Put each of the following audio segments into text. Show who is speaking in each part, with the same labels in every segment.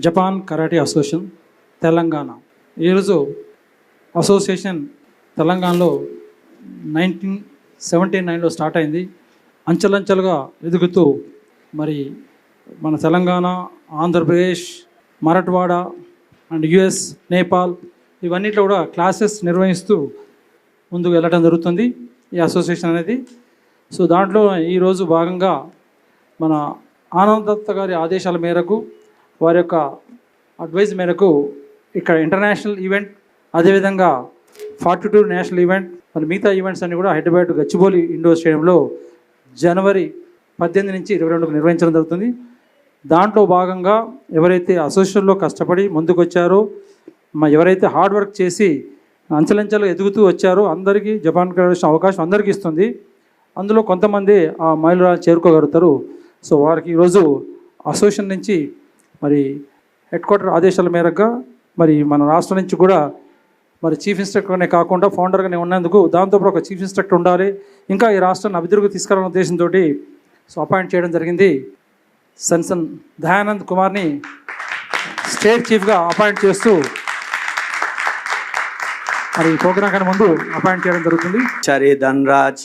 Speaker 1: Japan karate association Telangana. ఈరోజు association తెలంగాణలో 1979లో start అయింది. అంచెలంచెలుగా ఎదుగుతూ మరి మన తెలంగాణ, ఆంధ్రప్రదేశ్, మరాఠ్వాడ అండ్ యుఎస్, నేపాల్ ఇవన్నిట్లో కూడా క్లాసెస్ నిర్వహిస్తూ ముందుకు వెళ్ళడం జరుగుతుంది ఈ అసోసియేషన్ అనేది. సో దాంట్లో ఈరోజు భాగంగా మన ఆనంద్ దత్త గారి ఆదేశాల మేరకు, వారి యొక్క అడ్వైజ్ మేరకు ఇక్కడ ఇంటర్నేషనల్ ఈవెంట్, అదేవిధంగా 42 నేషనల్ ఈవెంట్, మరి మిగతా ఈవెంట్స్ అన్నీ కూడా హైదరాబాద్ గచ్చిబౌలి ఇండోర్ స్టేడియంలో జనవరి 18 నుంచి 22కు నిర్వహించడం జరుగుతుంది. దాంట్లో భాగంగా ఎవరైతే అసోసియేషన్లో కష్టపడి ముందుకు వచ్చారో, ఎవరైతే హార్డ్ వర్క్ చేసి అంచెలంచెలు ఎదుగుతూ వచ్చారో అందరికీ జపాన్ కరాటే అవకాశం అందరికీ ఇస్తుంది. అందులో కొంతమంది ఆ మైలురాళ్ళు చేరుకోగలుగుతారు. సో వారికి ఈరోజు అసోసియేషన్ నుంచి మరి హెడ్ క్వార్టర్ ఆదేశాల మేరగా మరి మన రాష్ట్రం నుంచి కూడా మరి చీఫ్ ఇన్స్ట్రక్టర్నే కాకుండా ఫౌండర్గానే ఉన్నందుకు దాంతోపాటు ఒక చీఫ్ ఇన్స్ట్రక్టర్ ఉండాలి, ఇంకా ఈ రాష్ట్రాన్ని అభివృద్ధికి తీసుకురావాలనే ఉద్దేశంతో సో అపాయింట్ చేయడం జరిగింది. సన్సన్ దయానంద్ కుమార్ని స్టేట్ చీఫ్గా అపాయింట్ చేస్తూ మరి ఈ ప్రోగ్రాం కన్నా ముందు అపాయింట్ చేయడం జరుగుతుంది.
Speaker 2: Chare Dhanraj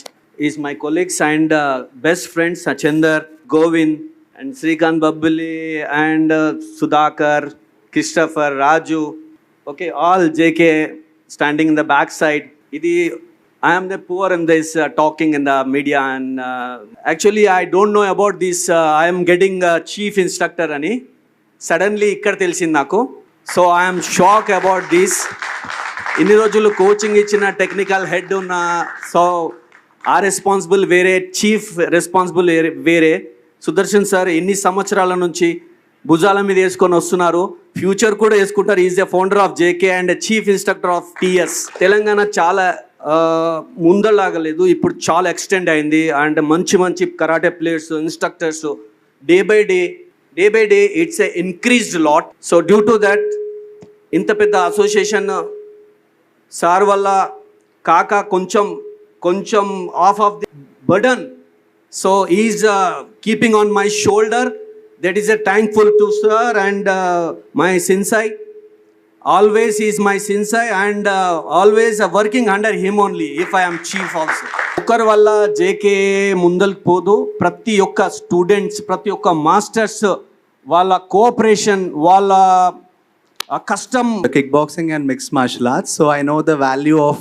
Speaker 2: is my colleagues and best friends Sachender, Govind and Srikanth Babbuli and Sudhakar, Christopher, Raju, okay, all JK standing in the back side. I am the poor in this talking in the media and actually I don't know about this. I am getting chief instructor ani suddenly ikkada telisindi naku, so I am shocked about this. ఇన్ని రోజులు coaching ఇచ్చిన technical head ఉన్న, so ఆ responsible వేరే, chief responsible వేరే. Sudarshan sir ఎన్ని సంవత్సరాల నుంచి భుజాల మీద వేసుకొని వస్తున్నారు, ఫ్యూచర్ కూడా వేసుకుంటారు. Is the founder of JK and chief instructor of TS. Telangana చాలా ముందలాగలేదు, ఇప్పుడు చాలా ఎక్స్టెండ్ అయింది అండ్ మంచి మంచి karate players, instructors day by day it's a increased lot. So due to that ఇంత పెద్ద అసోసియేషన్ సార్ వల్ల కాక కొంచెం of the burden, so is keeping on my shoulder. That is a thankful to sir and my sensei. Always is my sensei and always working under him only if I am chief also. ఒకరి వల్ల JK ముందరికి పోదు. ప్రతి ఒక్క students, ప్రతి ఒక్క masters వాళ్ళ cooperation, వాళ్ళ custom
Speaker 3: kickboxing and mixed martial arts, so I know the value of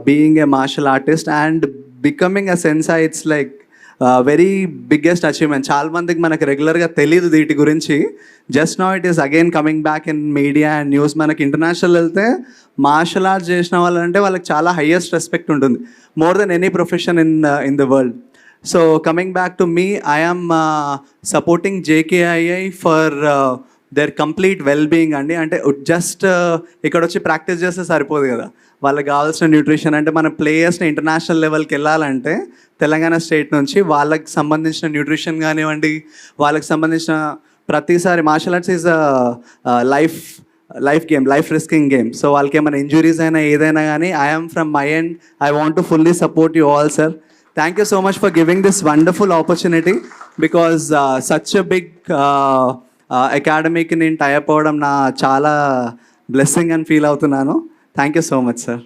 Speaker 3: being a martial artist and becoming a sensei. It's like very biggest achievement. చాలా మందికి మనకు రెగ్యులర్గా తెలియదు వీటి గురించి. Just now it is again coming back in media and news. మనకి international వెళ్తే martial arts చేసిన వాళ్ళంటే వాళ్ళకి చాలా హైయెస్ట్ రెస్పెక్ట్ ఉంటుంది, more than any profession in the world. So coming back to me, I am supporting JKII for their complete well being అండి. అంటే just ఇక్కడ వచ్చి ప్రాక్టీస్ చేస్తే సరిపోదు కదా, వాళ్ళకి కావాల్సిన న్యూట్రిషన్. అంటే మన ప్లేయర్స్ని ఇంటర్నేషనల్ లెవెల్కి వెళ్ళాలంటే తెలంగాణ స్టేట్ నుంచి వాళ్ళకి సంబంధించిన న్యూట్రిషన్ కానివ్వండి, వాళ్ళకి సంబంధించిన ప్రతిసారి martial arts is life game, life risking game. So వాళ్ళకి ఏమైనా ఇంజురీస్ అయినా ఏదైనా కానీ I'm from my end I want to fully support you all sir. Thank you so much for giving this wonderful opportunity because such a big అకాడమీకి నేను type అవ్వడం నా చాలా బ్లెస్సింగ్ అని ఫీల్ అవుతున్నాను. Thank you so much sir.